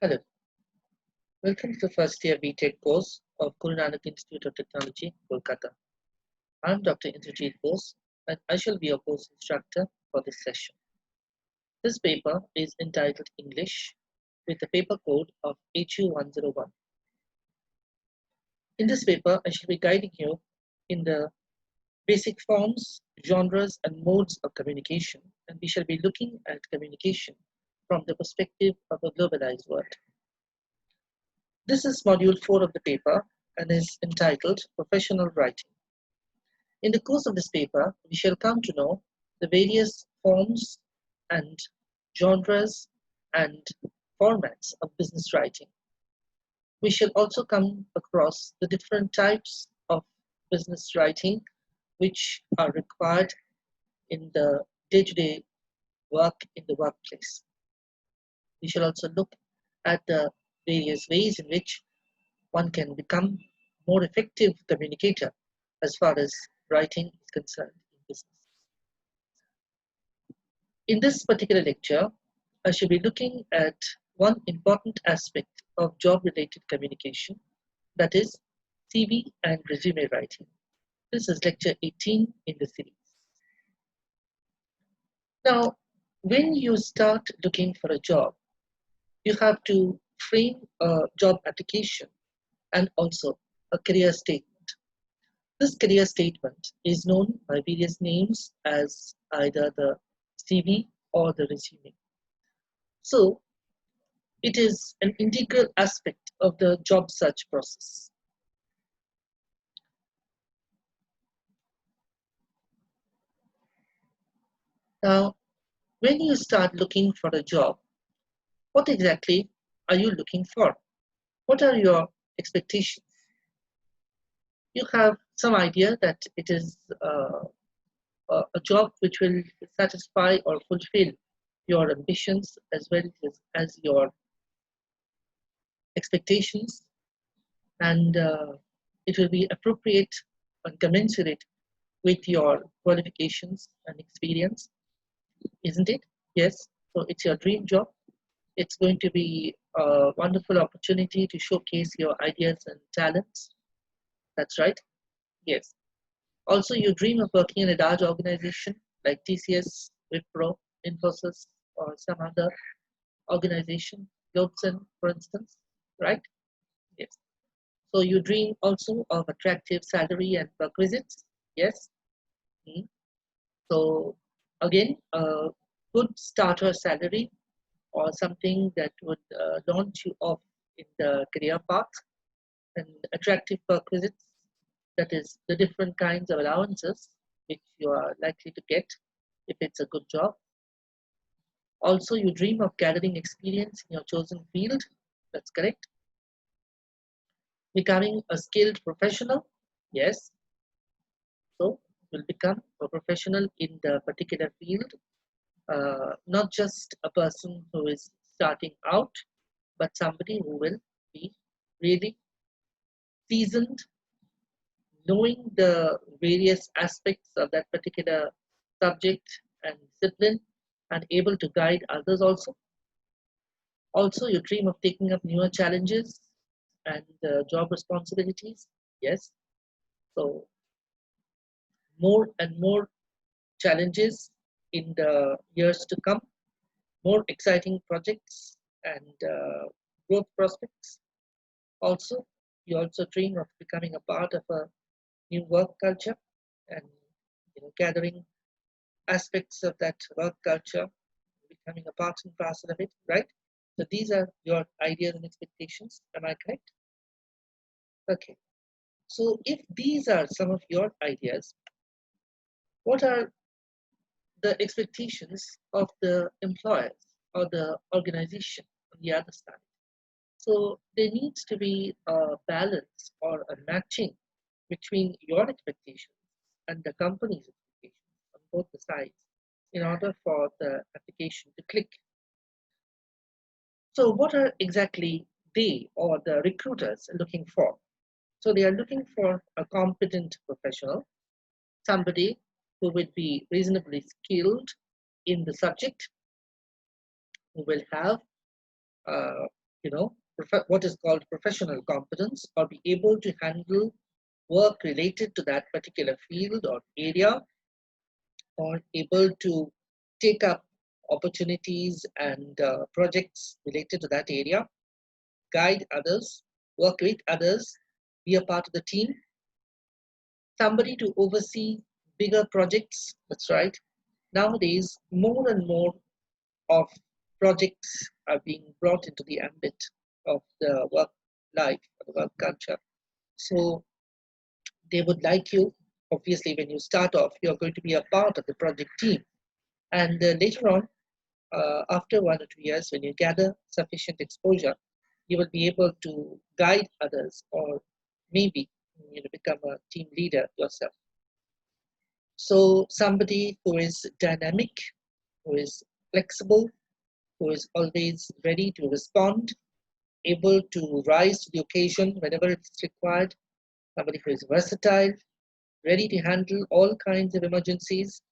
Hello, welcome to the first year BTech course of Guru Nanak Institute of Technology, Kolkata. I am Dr. Indrajit Bose and I shall be your course instructor for this session. This paper is entitled English with the paper code of HU101. In this paper, I shall be guiding you in the basic forms, genres, and modes of communication, and we shall be looking at communication from the perspective of a globalized world. This is module 4 of the paper and is entitled Professional Writing. In the course of this paper, we shall come to know the various forms and genres and formats of business writing. We shall also come across the different types of business writing which are required in the day-to-day work in the workplace. We shall also look at the various ways in which one can become more effective communicator as far as writing is concerned in business. In this particular lecture, I shall be looking at one important aspect of job-related communication, that is CV and resume writing. This is lecture 18 in the series. Now, when you start looking for a job, you have to frame a job application and also a career statement. This career statement is known by various names as either the CV or the resume. So, it is an integral aspect of the job search process. Now, when you start looking for a job, what exactly are you looking for? What are your expectations? You have some idea that it is a job which will satisfy or fulfill your ambitions as well as your expectations, and it will be appropriate and commensurate with your qualifications and experience, isn't it? Yes. So it's your dream job. It's going to be a wonderful opportunity to showcase your ideas and talents. That's right. Yes. Also, you dream of working in a large organization like TCS, Wipro, Infosys, or some other organization, Globson, for instance, right? Yes. So you dream also of attractive salary and perquisites. Yes. Mm. So again, a good starter salary or something that would launch you off in the career path, and attractive perquisites, that is the different kinds of allowances which you are likely to get if it's a good job. Also, you dream of gathering experience in your chosen field. That's correct. Becoming a skilled professional. Yes. So you'll become a professional in the particular field, not just a person who is starting out, but somebody who will be really seasoned, knowing the various aspects of that particular subject and discipline, and able to guide others also. Also, you dream of taking up newer challenges and job responsibilities. Yes. So, more and more challenges in the years to come, more exciting projects and growth prospects. Also, you also dream of becoming a part of a new work culture and gathering aspects of that work culture, becoming a part and parcel of it, right? So these are your ideas and expectations. Am I correct? Okay. So if these are some of your ideas, what are the expectations of the employers or the organization on the other side? So there needs to be a balance or a matching between your expectations and the company's expectations on both the sides in order for the application to click. So what are exactly they or the recruiters looking for? So they are looking for a competent professional, somebody who would be reasonably skilled in the subject, who will have what is called professional competence, or be able to handle work related to that particular field or area, or able to take up opportunities and projects related to that area, guide others, work with others, be a part of the team, somebody to oversee bigger projects. That's right. Nowadays, more and more of projects are being brought into the ambit of the work life, the work culture. So they would like you, obviously, when you start off, you're going to be a part of the project team. And later on, after 1 or 2 years, when you gather sufficient exposure, you will be able to guide others, or maybe become a team leader yourself. So somebody who is dynamic, who is flexible, who is always ready to respond, able to rise to the occasion whenever it's required, somebody who is versatile, ready to handle all kinds of emergencies,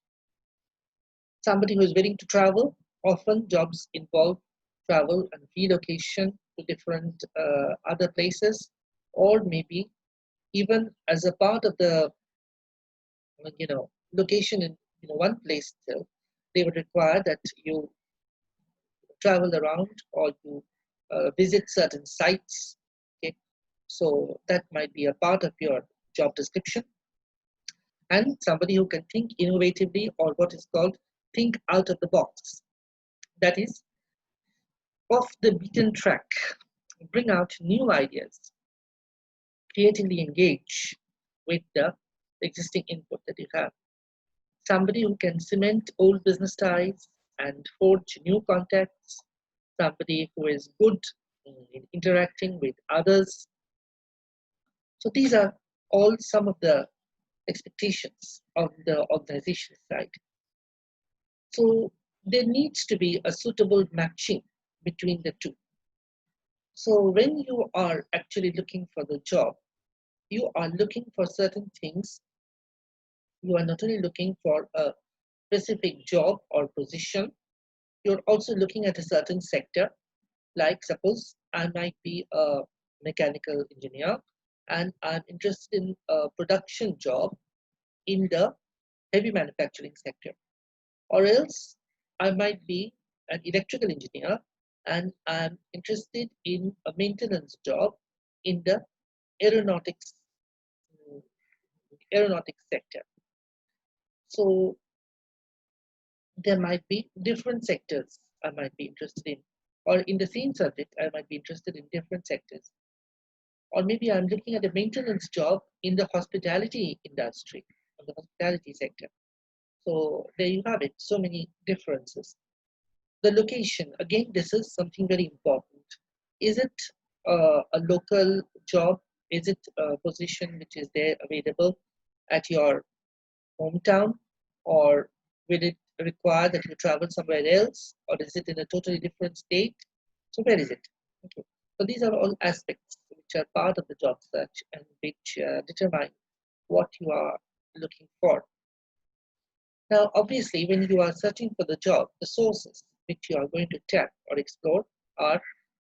somebody who is willing to travel. Often jobs involve travel and relocation to different other places, or maybe even as a part of the location in one place itself, they would require that you travel around or you visit certain sites. Okay, so that might be a part of your job description. And somebody who can think innovatively, or what is called think out of the box. That is, off the beaten track, bring out new ideas, creatively engage with the existing input that you have. Somebody who can cement old business ties and forge new contacts, somebody who is good in interacting with others. So these are all some of the expectations of the organization side. So there needs to be a suitable matching between the two. So when you are actually looking for the job, you are looking for certain things. You are not only looking for a specific job or position, you're also looking at a certain sector. Like suppose I might be a mechanical engineer and I'm interested in a production job in the heavy manufacturing sector. Or else I might be an electrical engineer and I'm interested in a maintenance job in the aeronautics mm, aeronautics sector. So there might be different sectors I might be interested in, or in the same subject I might be interested in different sectors. Or maybe I'm looking at a maintenance job in the hospitality industry, or the hospitality sector. So there you have it, so many differences. The location, again, this is something very important. Is it a local job? Is it a position which is there available at your hometown? Or will it require that you travel somewhere else? Or is it in a totally different state? So where is it? Okay. So these are all aspects which are part of the job search and which determine what you are looking for. Now, obviously, when you are searching for the job, the sources which you are going to tap or explore are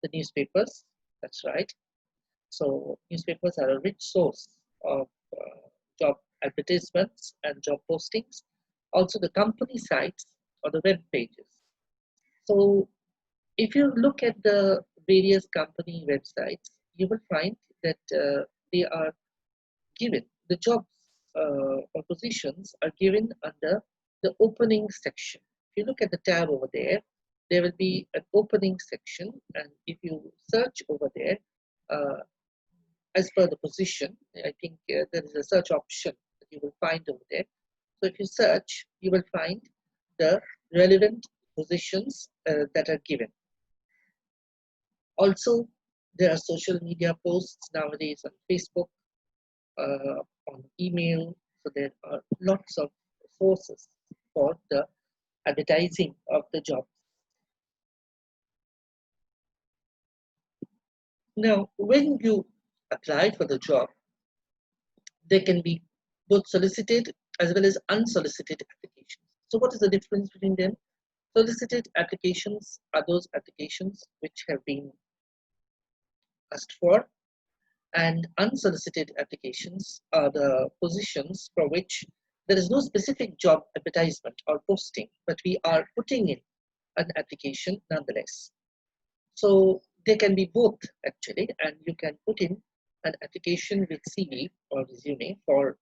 the newspapers. That's right. So newspapers are a rich source of job advertisements and job postings. Also the company sites or the web pages. So if you look at the various company websites, you will find that they are given, the jobs or positions are given under the opening section. If you look at the tab over there will be an opening section, and if you search over there, uh, as per the position, I think there is a search option that you will find over there. So if you search, you will find the relevant positions that are given. Also, there are social media posts nowadays on Facebook, on email. So there are lots of sources for the advertising of the job. Now, when you apply for the job, there can be both solicited as well as unsolicited applications. So what is the difference between them? Solicited applications are those applications which have been asked for, and unsolicited applications are the positions for which there is no specific job advertisement or posting, but we are putting in an application nonetheless. So they can be both actually, and you can put in an application with CV or resume for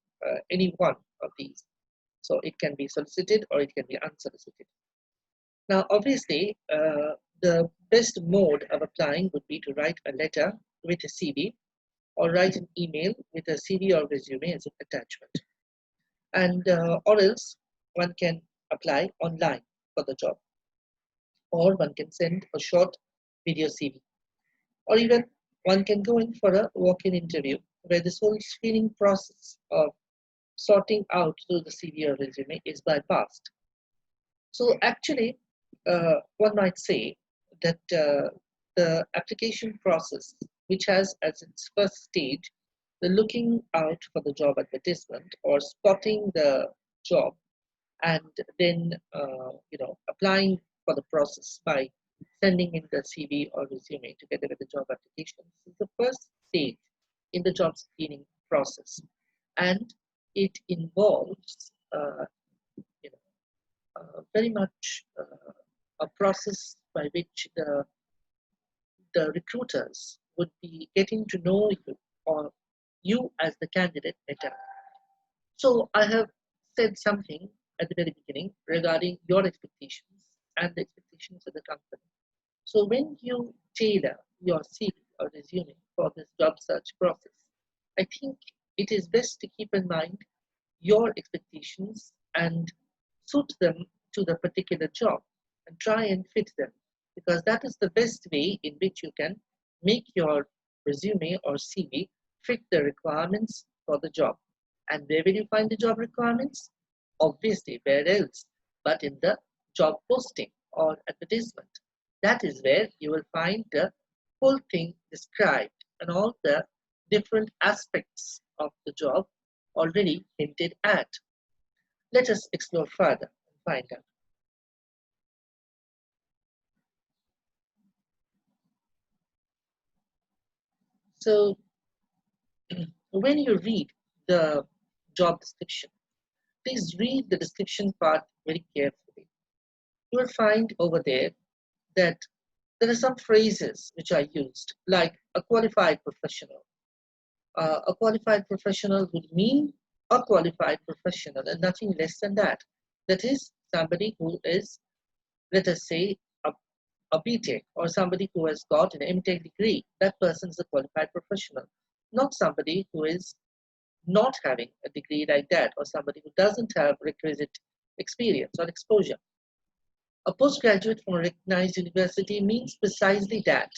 any one of these. So it can be solicited or it can be unsolicited. Now, obviously, the best mode of applying would be to write a letter with a CV or write an email with a CV or resume as an attachment. And or else one can apply online for the job, or one can send a short video CV, or even one can go in for a walk-in interview where this whole screening process of sorting out through the CV or resume is bypassed. So actually, one might say that the application process, which has as its first stage the looking out for the job advertisement or spotting the job, and then applying for the process by sending in the CV or resume together with the job application. This is the first stage in the job screening process, and it involves very much a process by which the recruiters would be getting to know you or you as the candidate better. So I have said something at the very beginning regarding your expectations and the expectations of the company. So when you tailor your CV or resume for this job search process, I think it is best to keep in mind your expectations and suit them to the particular job and try and fit them, because that is the best way in which you can make your resume or CV fit the requirements for the job. And where will you find the job requirements? Obviously, where else but in the job posting or advertisement. That is where you will find the whole thing described and all the different aspects of the job already hinted at. Let us explore further and find out. So, when you read the job description, please read the description part very carefully. You will find over there that there are some phrases which are used, like a qualified professional. A qualified professional would mean a qualified professional and nothing less than that. That is somebody who is, let us say, a BTech or somebody who has got an MTech degree. That person is a qualified professional, not somebody who is not having a degree like that or somebody who doesn't have requisite experience or exposure. A postgraduate from a recognized university means precisely that.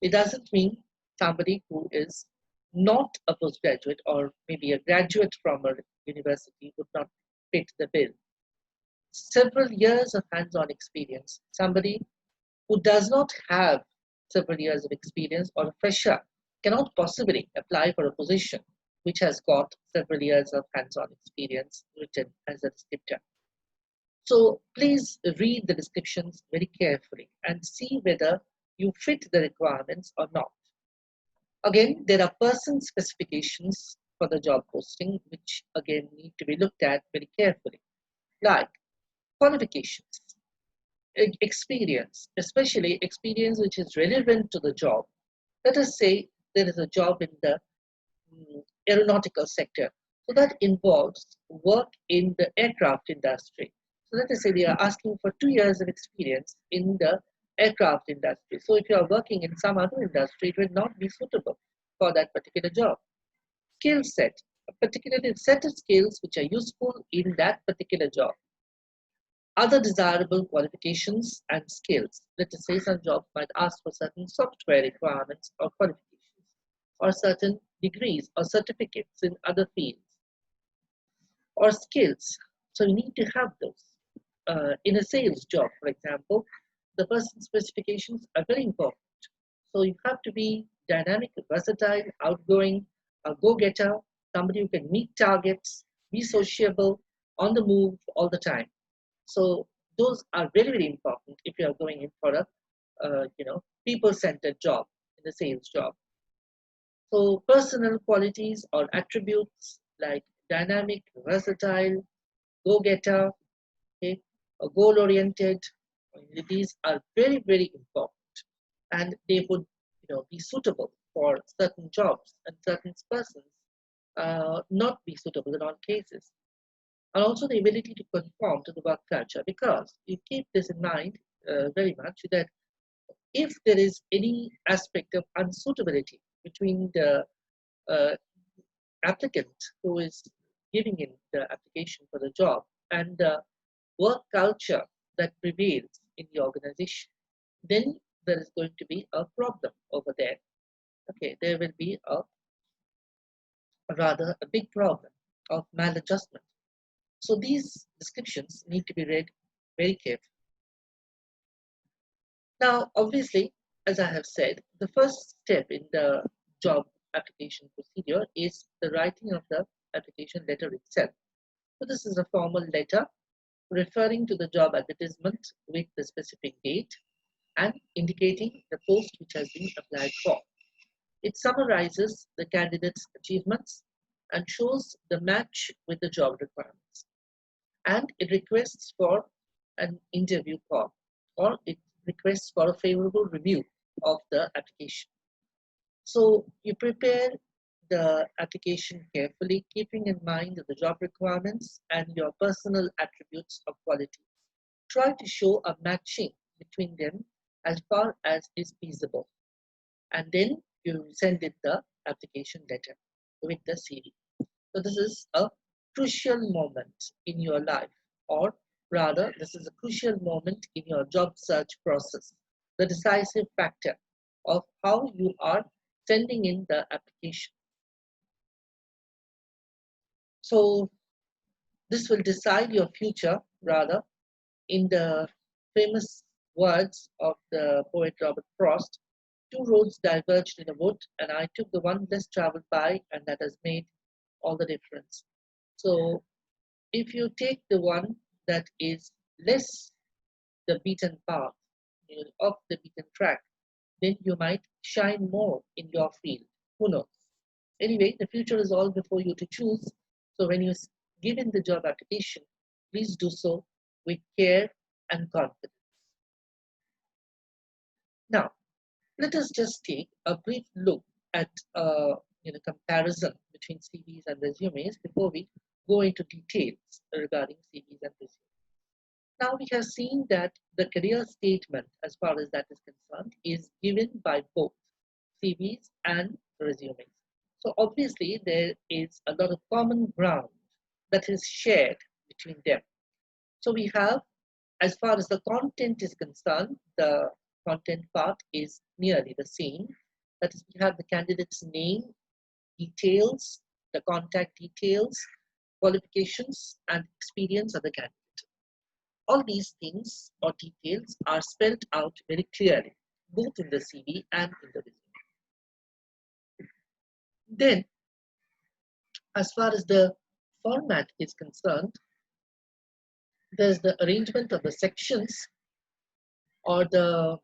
It doesn't mean somebody who is not a postgraduate or maybe a graduate from a university would not fit the bill. Several years of hands-on experience, somebody who does not have several years of experience or a fresher cannot possibly apply for a position which has got several years of hands-on experience written as a descriptor. So please read the descriptions very carefully and see whether you fit the requirements or not. Again, there are person specifications for the job posting, which again need to be looked at very carefully, like qualifications, experience, especially experience which is relevant to the job. Let us say there is a job in the aeronautical sector. So that involves work in the aircraft industry. So let us say they are asking for 2 years of experience in the aircraft industry. So if you are working in some other industry, it will not be suitable for that particular job. Skill set, a particular set of skills which are useful in that particular job. Other desirable qualifications and skills. Let us say some jobs might ask for certain software requirements or qualifications, or certain degrees or certificates in other fields, or skills. So you need to have those. In a sales job, for example, the person specifications are very important. So you have to be dynamic, versatile, outgoing, a go-getter, somebody who can meet targets, be sociable, on the move all the time. So those are very, very important if you are going in for a people-centered job, in a sales job. So personal qualities or attributes like dynamic, versatile, go-getter, okay, or goal-oriented, these are very, very important, and they would be suitable for certain jobs, and certain persons not be suitable in all cases. And also the ability to conform to the work culture, because you keep this in mind very much, that if there is any aspect of unsuitability between the uh, applicant who is giving in the application for the job and the work culture that prevails in the organization, then there is going to be a problem over there. Okay, there will be a rather a big problem of maladjustment. So these descriptions need to be read very carefully. Now, obviously, as I have said, the first step in the job application procedure is the writing of the application letter itself. So this is a formal letter referring to the job advertisement with the specific date and indicating the post which has been applied for. It summarizes the candidate's achievements and shows the match with the job requirements. And it requests for an interview call, or it requests for a favorable review of the application. So you prepare the application carefully, keeping in mind the job requirements and your personal attributes of quality. Try to show a matching between them as far as is feasible. And then you send it the application letter with the CV. So this is a crucial moment in your life, or rather, this is a crucial moment in your job search process, the decisive factor of how you are sending in the application. So this will decide your future, rather, in the famous words of the poet Robert Frost. Two roads diverged in a wood, and I took the one less traveled by, and that has made all the difference. So if you take the one that is less the beaten path, off the beaten track, then you might shine more in your field. Who knows? Anyway, the future is all before you to choose. So when you give in the job application, please do so with care and confidence. Now, let us just take a brief look at comparison between CVs and resumes before we go into details regarding CVs and resumes. Now we have seen that the career statement, as far as that is concerned, is given by both CVs and resumes. So obviously there is a lot of common ground that is shared between them. So we have, as far as the content is concerned, the content part is nearly the same. That is, we have the candidate's name, details, the contact details, qualifications, and experience of the candidate. All these things or details are spelled out very clearly, both in the CV and in the resume. Then, as far as the format is concerned, there's the arrangement of the sections or the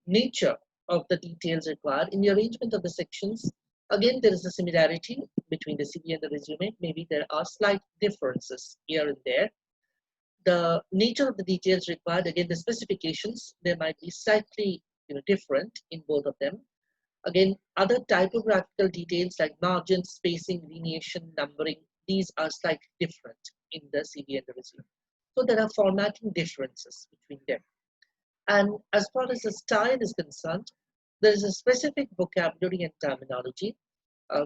nature of the details required. In the arrangement of the sections, again, there is a similarity between the CV and the resume. Maybe there are slight differences here and there. The nature of the details required, again, the specifications, there might be slightly different in both of them. Again, other typographical details like margin, spacing, lineation, numbering, these are slightly different in the CV and the resume. So there are formatting differences between them. And as far as the style is concerned, there is a specific vocabulary and terminology,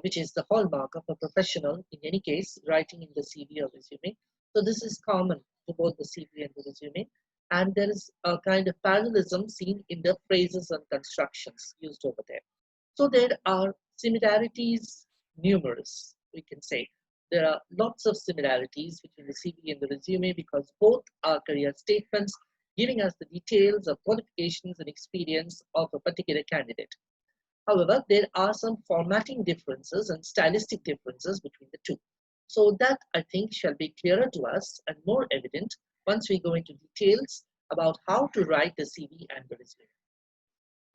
which is the hallmark of a professional, in any case, writing in the CV or resume. So this is common to both the CV and the resume. And there is a kind of parallelism seen in the phrases and constructions used over there. So there are similarities numerous, we can say. There are lots of similarities between the CV and the resume because both are career statements giving us the details of qualifications and experience of a particular candidate. However, there are some formatting differences and stylistic differences between the two. So that, I think, shall be clearer to us and more evident once we go into details about how to write the CV and the resume.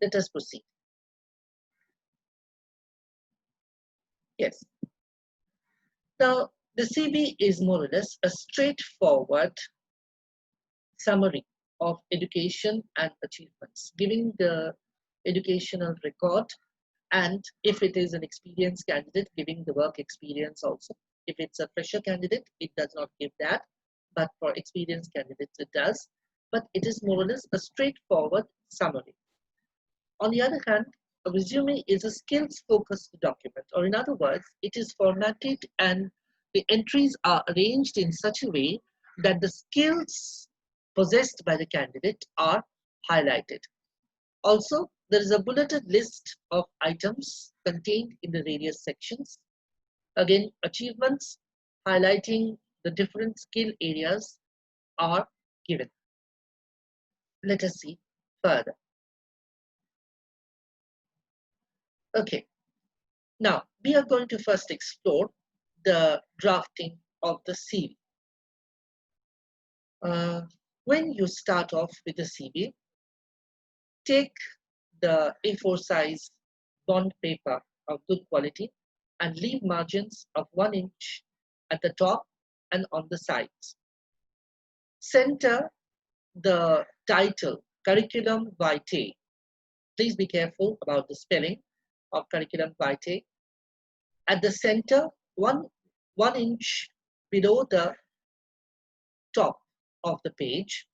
Let us proceed. Yes. Now, the CV is more or less a straightforward summary of education and achievements, giving the educational record, and if it is an experienced candidate, giving the work experience also. If it's a fresher candidate, it does not give that, but for experienced candidates, it does. But it is more or less a straightforward summary. On the other hand, a resume is a skills-focused document, or in other words, it is formatted and the entries are arranged in such a way that the skills possessed by the candidate are highlighted. Also, there is a bulleted list of items contained in the various sections. Again, achievements highlighting the different skill areas are given. Let us see further. Okay, now we are going to first explore the drafting of the CV. When you start off with the CV, take the A4 size bond paper of good quality and leave margins of 1 inch at the top and on the sides. Center the title, Curriculum Vitae. Please be careful about the spelling of Curriculum Vitae. At the center, one inch below the top of the page,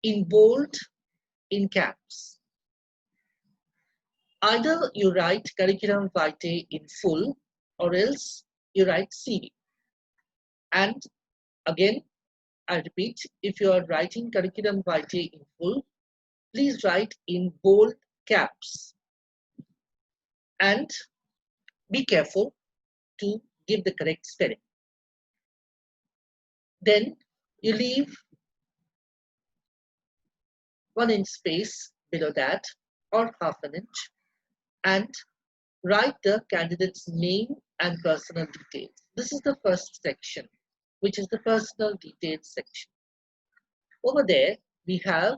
in bold, in caps. Either you write Curriculum Vitae in full, or else you write CV. And again, I repeat, if you are writing Curriculum Vitae in full, please write in bold caps. And be careful to give the correct spelling. Then you leave 1 inch space below that, or half an inch, and write the candidate's name and personal details. This is the first section, which is the personal details section. Over there, we have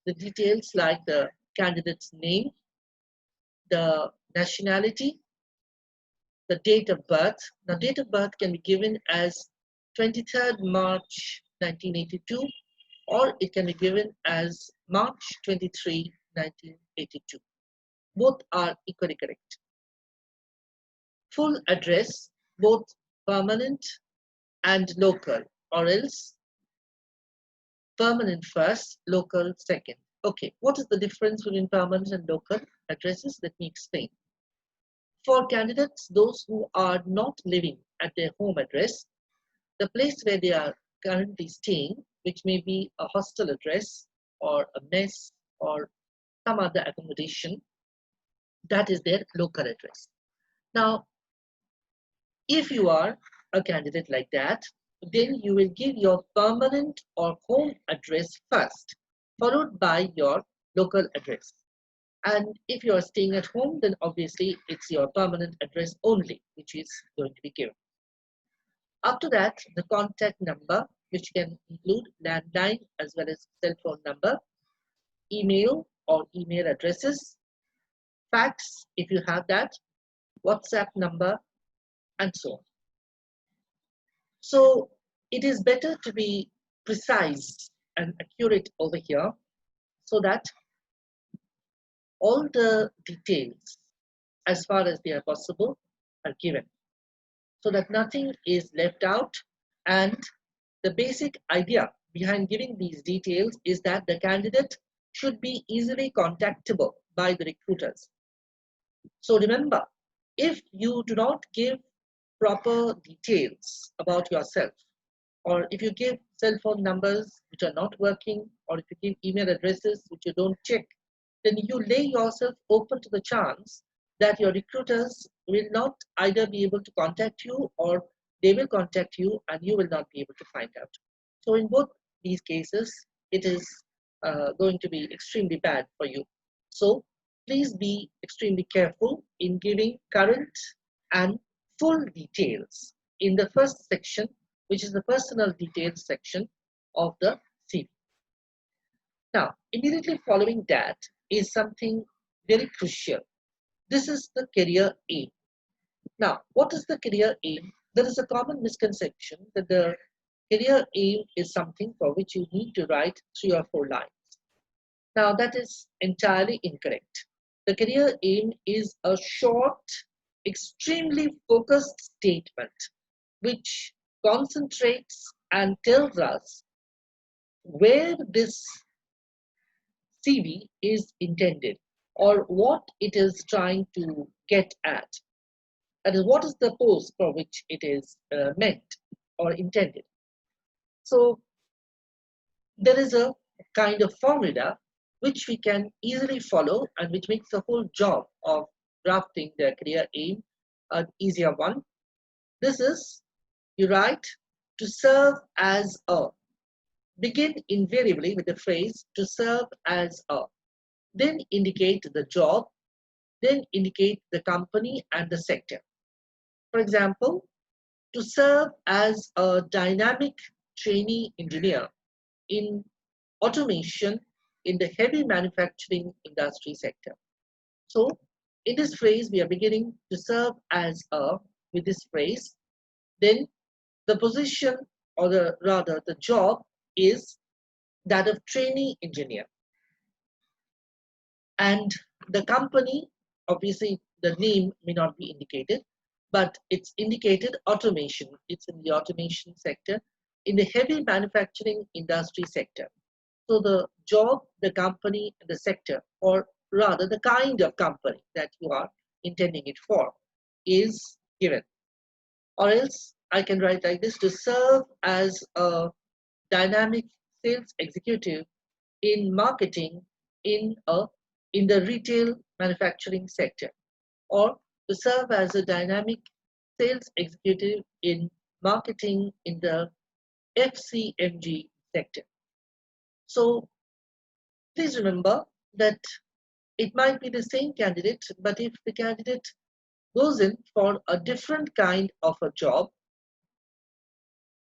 the details like the candidate's name, the nationality, the date of birth. Now, date of birth can be given as 23rd March 1982, or it can be given as March 23, 1982. Both are equally correct. Full address, both permanent and local, or else permanent first, local second. Okay, what is the difference between permanent and local addresses? Let me explain. For candidates, those who are not living at their home address, the place where they are currently staying, which may be a hostel address or a mess or some other accommodation, that is their local address. Now, if you are a candidate like that, then you will give your permanent or home address first, followed by your local address. And if you are staying at home, then obviously it's your permanent address only, which is going to be given. After that, the contact number, which can include landline as well as cell phone number, email or email addresses, fax if you have that, WhatsApp number, and so on. So it is better to be precise and accurate over here so that all the details, as far as they are possible, are given, so that nothing is left out. And the basic idea behind giving these details is that the candidate should be easily contactable by the recruiters. So remember, if you do not give proper details about yourself, or if you give cell phone numbers which are not working, or if you give email addresses which you don't check, then you lay yourself open to the chance that your recruiters will not either be able to contact you, or they will contact you and you will not be able to find out. So in both these cases, it is going to be extremely bad for you. So please be extremely careful in giving current and full details in the first section, which is the personal details section of the CV. Now, immediately following that is something very crucial. This is the career aim. Now, what is the career aim? There is a common misconception that the career aim is something for which you need to write 3 or 4 lines. Now, that is entirely incorrect. The career aim is a short, extremely focused statement which concentrates and tells us where this CV is intended or what it is trying to get at. That is, what is the post for which it is meant or intended. So, there is a kind of formula which we can easily follow and which makes the whole job of drafting the career aim an easier one. This is, you write, to serve as a. Begin invariably with the phrase to serve as a. Then indicate the job, then indicate the company and the sector. For example, to serve as a dynamic trainee engineer in automation in the heavy manufacturing industry sector. So, in this phrase, we are beginning to serve as a with this phrase. Then the position, or rather the job, is that of trainee engineer. And the company, obviously, the name may not be indicated, but it's indicated automation. It's in the automation sector, in the heavy manufacturing industry sector. So the job, the company, and the sector, or rather the kind of company that you are intending it for, is given. Or else I can write like this: to serve as a dynamic sales executive in marketing in the retail manufacturing sector, or to serve as a dynamic sales executive in marketing in the FCMG sector. So please remember that it might be the same candidate, but if the candidate goes in for a different kind of a job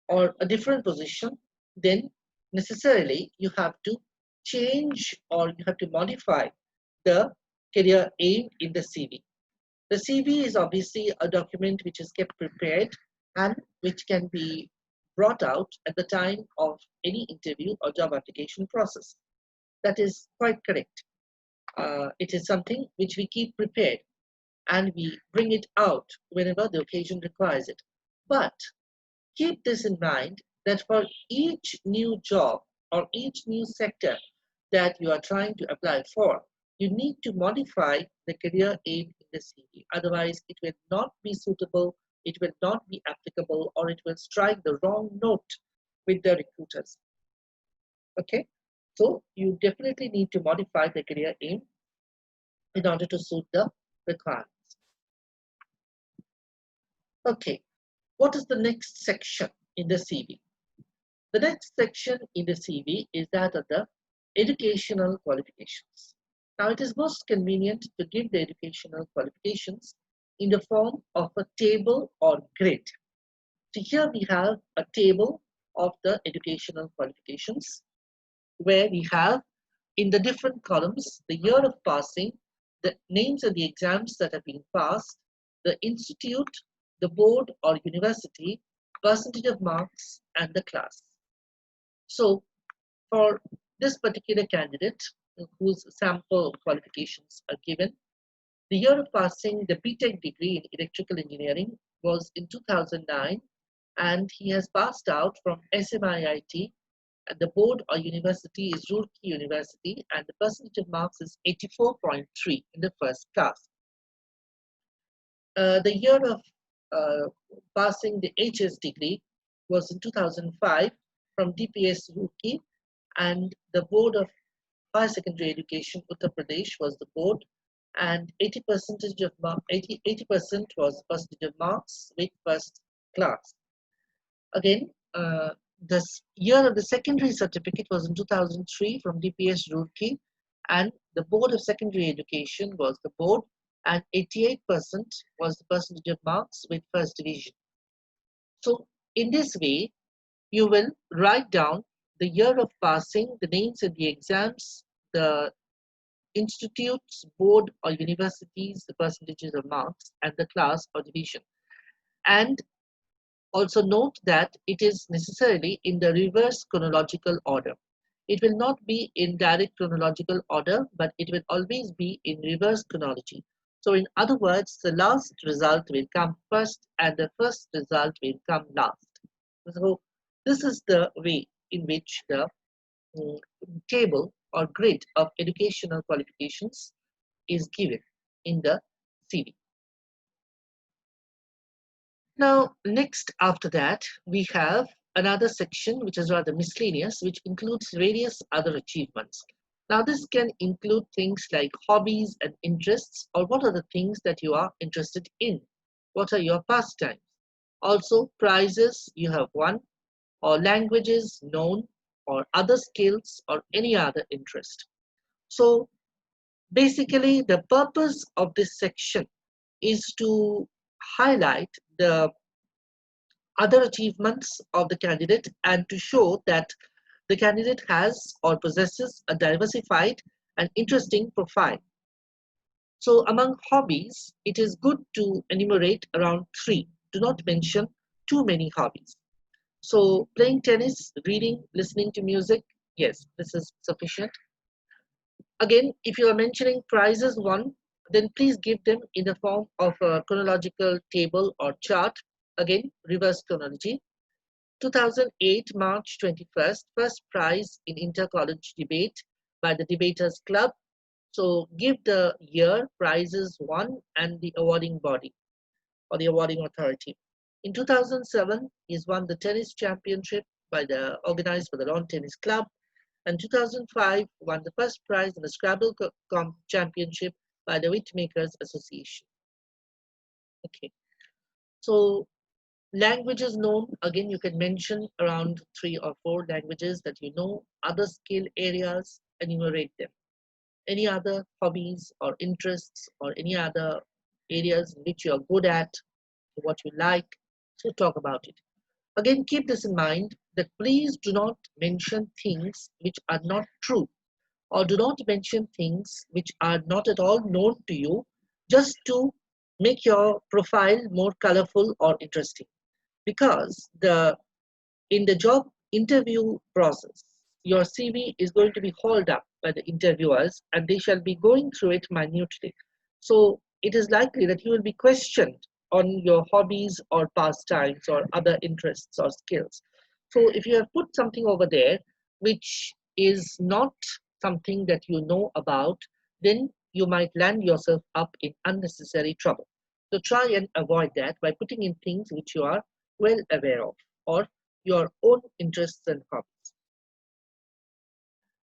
or a different position, then necessarily you have to change or you have to modify the career aim in the CV. The CV is obviously a document which is kept prepared and which can be brought out at the time of any interview or job application process. That is quite correct. It is something which we keep prepared and we bring it out whenever the occasion requires it. But keep this in mind that for each new job or each new sector that you are trying to apply for, you need to modify the career aim in the CV. Otherwise, it will not be suitable, it will not be applicable, or it will strike the wrong note with the recruiters. Okay, so you definitely need to modify the career aim in order to suit the requirements. Okay, what is the next section in the CV? The next section in the CV is that of the educational qualifications. Now, it is most convenient to give the educational qualifications in the form of a table or grid. So here we have a table of the educational qualifications where we have in the different columns the year of passing, the names of the exams that have been passed, the institute, the board or university, percentage of marks, and the class. So for this particular candidate whose sample qualifications are given, the year of passing the BTech degree in electrical engineering was in 2009, and he has passed out from SMIIT, and the board or university is Roorkee University, and the percentage of marks is 84.3 in the first class. The year of passing the HS degree was in 2005 from DPS Roorkee, and the board of higher secondary education Uttar Pradesh was the board, and 80% was percentage of marks with first class. Again, this year of the secondary certificate was in 2003 from DPS Roorkee, and the board of secondary education was the board, and 88% was the percentage of marks with first division. So in this way, you will write down the year of passing, the names of the exams, the institute's board or university's the percentages of marks and the class or division. And also note that it is necessarily in the reverse chronological order. It will not be in direct chronological order, but it will always be in reverse chronology. So in other words, the last result will come first and the first result will come last. So this is the way in which the mm, table or grid of educational qualifications is given in the CV. Now, next after that, we have another section which is rather miscellaneous, which includes various other achievements. Now, this can include things like hobbies and interests, or what are the things that you are interested in? What are your pastimes? Also, prizes you have won, or languages known, or other skills, or any other interest. So, basically, the purpose of this section is to highlight the other achievements of the candidate and to show that the candidate has or possesses a diversified and interesting profile. So among hobbies, it is good to enumerate around three. Do not mention too many hobbies. So playing tennis, reading, listening to music, yes, this is sufficient. Again, if you are mentioning prizes won, then please give them in the form of a chronological table or chart. Again, reverse chronology. 2008 March 21st, first prize in inter-college debate by the Debaters Club. So give the year, prizes won, and the awarding body or the awarding authority. In 2007, he's won the tennis championship organized by the Lawn Tennis Club, and 2005 won the first prize in the Scrabble championship by the Witmakers Association. Okay, so languages known, again, you can mention around 3 or 4 languages that you know, other skill areas, enumerate them. Any other hobbies or interests or any other areas in which you are good at, what you like, so talk about it. Again, keep this in mind that please do not mention things which are not true, or do not mention things which are not at all known to you, just to make your profile more colorful or interesting, because in the job interview process, your CV is going to be hauled up by the interviewers and they shall be going through it minutely. So it is likely that you will be questioned on your hobbies or pastimes or other interests or skills. So if you have put something over there which is not something that you know about, then you might land yourself up in unnecessary trouble. So try and avoid that by putting in things which you are well aware of, or your own interests and hobbies.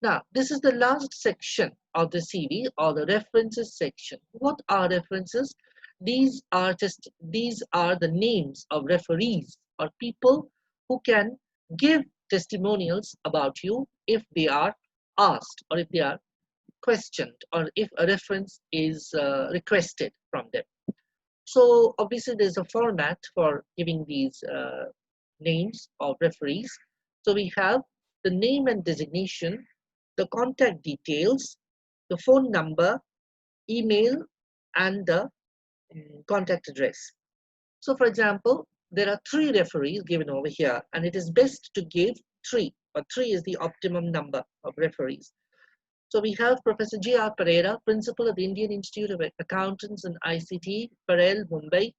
Now, this is the last section of the CV, or the references section. What are references? These are the names of referees or people who can give testimonials about you if they are asked or if they are questioned or if a reference is requested from them. So obviously there's a format for giving these names of referees. So we have the name and designation, the contact details, the phone number, email, and the contact address. So for example, there are 3 referees given over here, and it is best to give 3, or 3 is the optimum number of referees. So we have Professor J.R. Pereira, Principal of the Indian Institute of Accountants and ICT, Parel, Mumbai,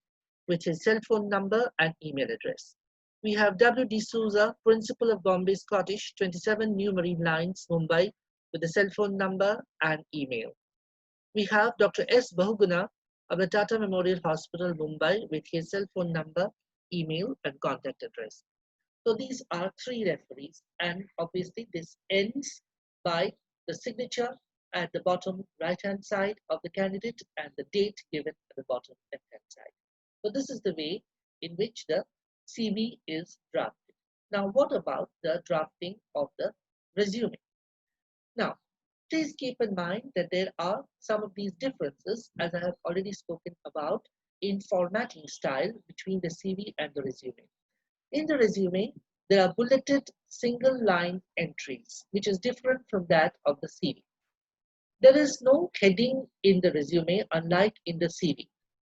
with his cell phone number and email address. We have W. D. Souza, Principal of Bombay Scottish, 27 New Marine Lines, Mumbai, with the cell phone number and email. We have Dr. S. Bahuguna of the Tata Memorial Hospital, Mumbai, with his cell phone number, email, and contact address. So these are 3 referees, and obviously this ends by the signature at the bottom right-hand side of the candidate and the date given at the bottom left-hand side. So this is the way in which the CV is drafted. Now, what about the drafting of the resume? Now, please keep in mind that there are some of these differences, as I have already spoken about, in formatting style between the CV and the resume. In the resume, there are bulleted single line entries, which is different from that of the CV. There is no heading in the resume, unlike in the CV.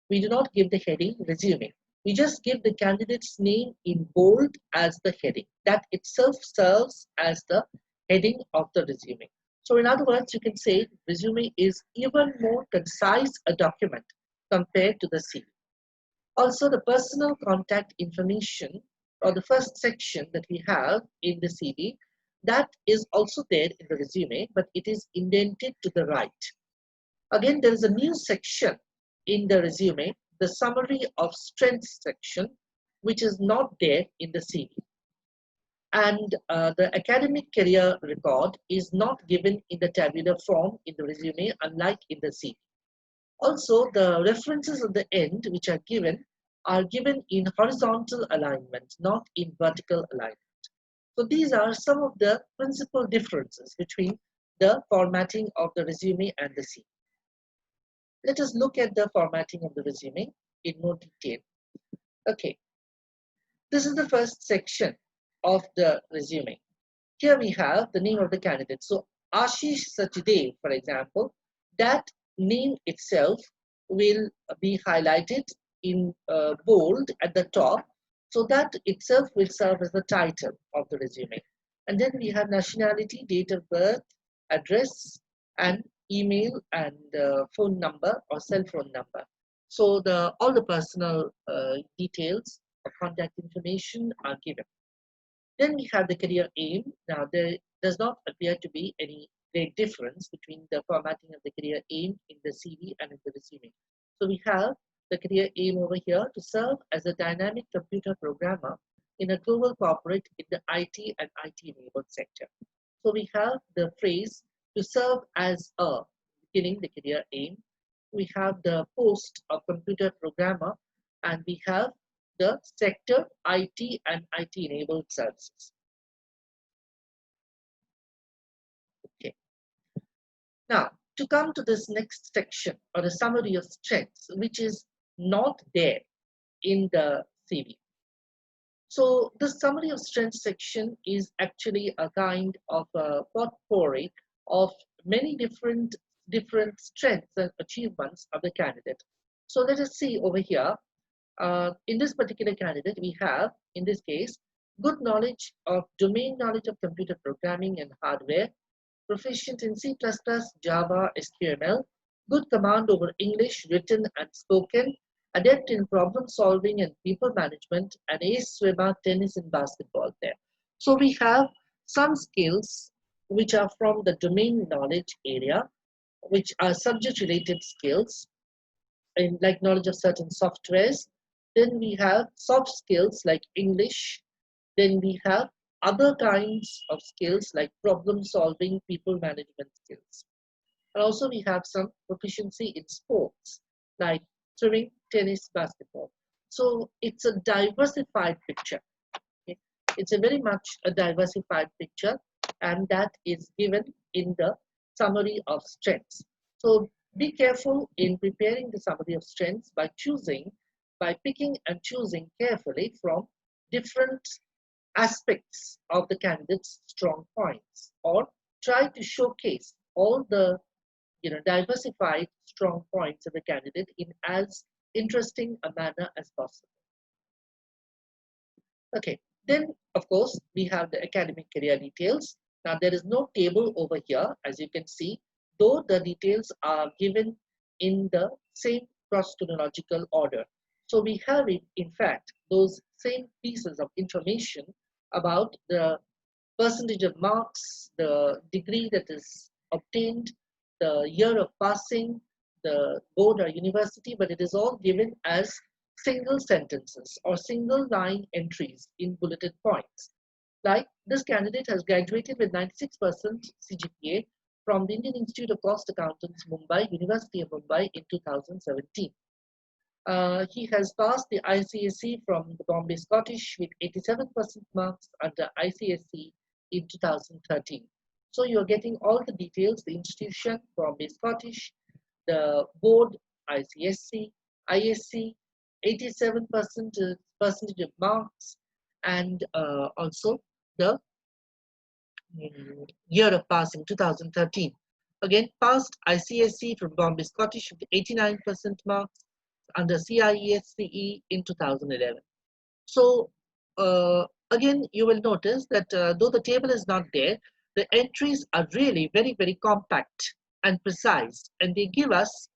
We do not give the heading resume. We just give the candidate's name in bold as the heading. That itself serves as the heading of the resume. So in other words, you can say resume is even more concise a document compared to the CV. Also, the personal contact information, or the first section that we have in the CV, that is also there in the resume, but it is indented to the right. Again, there is a new section in the resume, the summary of strengths section, which is not there in the CV. And the academic career record is not given in the tabular form in the resume, unlike in the CV. Also, the references at the end, which are given in horizontal alignment, not in vertical alignment. So these are some of the principal differences between the formatting of the resume and the CV. Let us look at the formatting of the resume in more detail. Okay, this is the first section of the resume. Here we have the name of the candidate. So Ashish Sachdev, for example, that name itself will be highlighted in bold at the top. So that itself will serve as the title of the resume. And then we have nationality, date of birth, address, and email and phone number or cell phone number. So all the personal details or contact information are given. Then we have the career aim. Now, there does not appear to be any great difference between the formatting of the career aim in the CV and in the resume. So we have the career aim over here to serve as a dynamic computer programmer in a global corporate in the IT and IT-enabled sector. So we have the phrase to serve as a, beginning the career aim. We have the post of computer programmer, and we have the sector IT and IT enabled services. Okay. Now, to come to this next section or the summary of strengths, which is not there in the CV. So the summary of strengths section is actually a kind of a potpourri of many different strengths and achievements of the candidate. So let us see over here. In this particular candidate, we have, in this case, good knowledge of domain knowledge of computer programming and hardware, proficient in C++, Java, SQML, good command over English, written and spoken, adept in problem solving and people management, and ace swimmer, tennis and basketball there. So we have some skills which are from the domain knowledge area, which are subject related skills, in like knowledge of certain softwares. Then we have soft skills like English. Then we have other kinds of skills like problem solving, people management skills. And also we have some proficiency in sports like swimming, tennis, basketball. So it's a diversified picture. Okay? It's a very much a diversified picture, and that is given in the summary of strengths. So be careful in preparing the summary of strengths by picking and choosing carefully from different aspects of the candidate's strong points, or try to showcase all the diversified strong points of the candidate in as interesting a manner as possible. Okay, then of course we have the academic career details. Now there is no table over here, as you can see, though the details are given in the same cross-chronological order. So we have it, in fact, those same pieces of information about the percentage of marks, the degree that is obtained, the year of passing, the board or university, but it is all given as single sentences or single line entries in bulleted points. Like this candidate has graduated with 96% CGPA from the Indian Institute of Cost Accountants, Mumbai, University of Mumbai in 2017. He has passed the ICSE from the Bombay Scottish with 87% marks under ICSE in 2013. So you're getting all the details, the institution, Bombay Scottish, the board, ICSE, ISC, 87% percentage of marks, and also the year of passing, 2013. Again, passed ICSE from Bombay Scottish with the 89% marks under CIESCE in 2011. So again, you will notice that though the table is not there, the entries are really very, very compact and precise, and they give us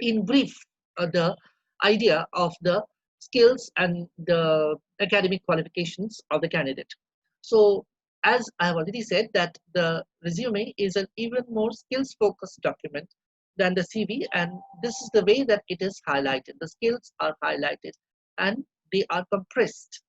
in brief the idea of the skills and the academic qualifications of the candidate. So as I have already said that the resume is an even more skills focused document than the CV, and this is the way that it is highlighted. The skills are highlighted and they are compressed.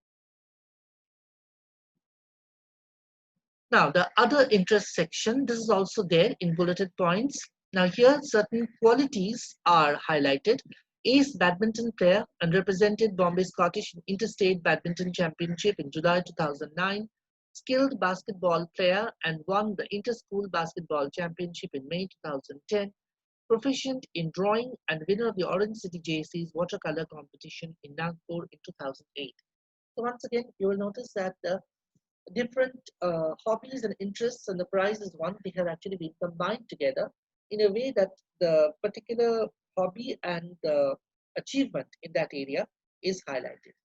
Now, the other interest section, this is also there in bulleted points. Now, here certain qualities are highlighted. Ace badminton player and represented Bombay Scottish Interstate Badminton Championship in July 2009. Skilled basketball player and won the Interschool Basketball Championship in May 2010. Proficient in drawing and winner of the Orange City JC's watercolor competition in Nagpur in 2008. So once again, you will notice that the different hobbies and interests and the prize is one, they have actually been combined together in a way that the particular hobby and the achievement in that area is highlighted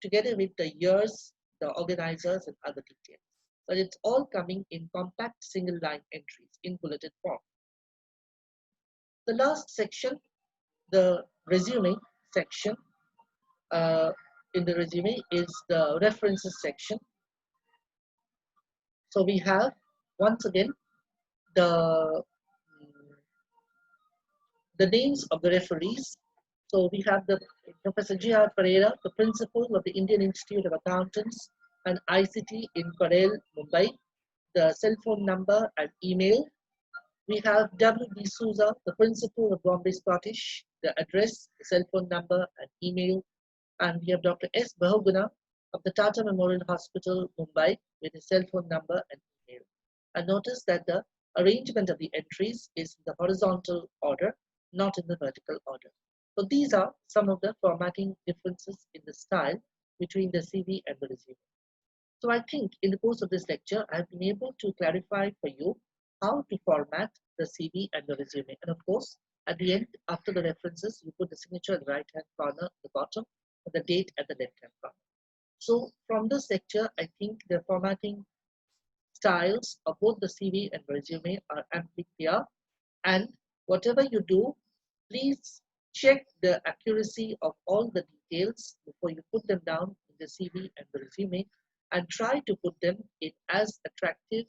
together with the years, the organizers and other details. But it's all coming in compact single line entries in bulleted form. The last section, the resume section, in the resume is the references section. So we have once again the the names of the referees. So we have the Professor G.R. Pereira, the principal of the Indian Institute of Accountants and ICT in Parel, Mumbai, the cell phone number and email. We have W.B. Souza, the principal of Bombay Scottish, the address, the cell phone number and email. And we have Dr. S. Bahuguna of the Tata Memorial Hospital, Mumbai, with his cell phone number and email. And notice that the arrangement of the entries is in the horizontal order, not in the vertical order. So these are some of the formatting differences in the style between the CV and the resume. So I think in the course of this lecture, I've been able to clarify for you how to format the CV and the resume. And of course, at the end, after the references, you put the signature at the right-hand corner, the bottom, and the date at the left-hand corner. So from this lecture, I think the formatting styles of both the CV and resume are amply clear. And whatever you do, please check the accuracy of all the details before you put them down in the CV and the resume, and try to put them in as attractive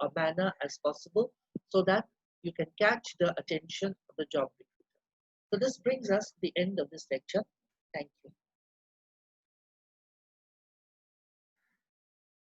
a manner as possible so that you can catch the attention of the job recruiter. So this brings us to the end of this lecture. Thank you.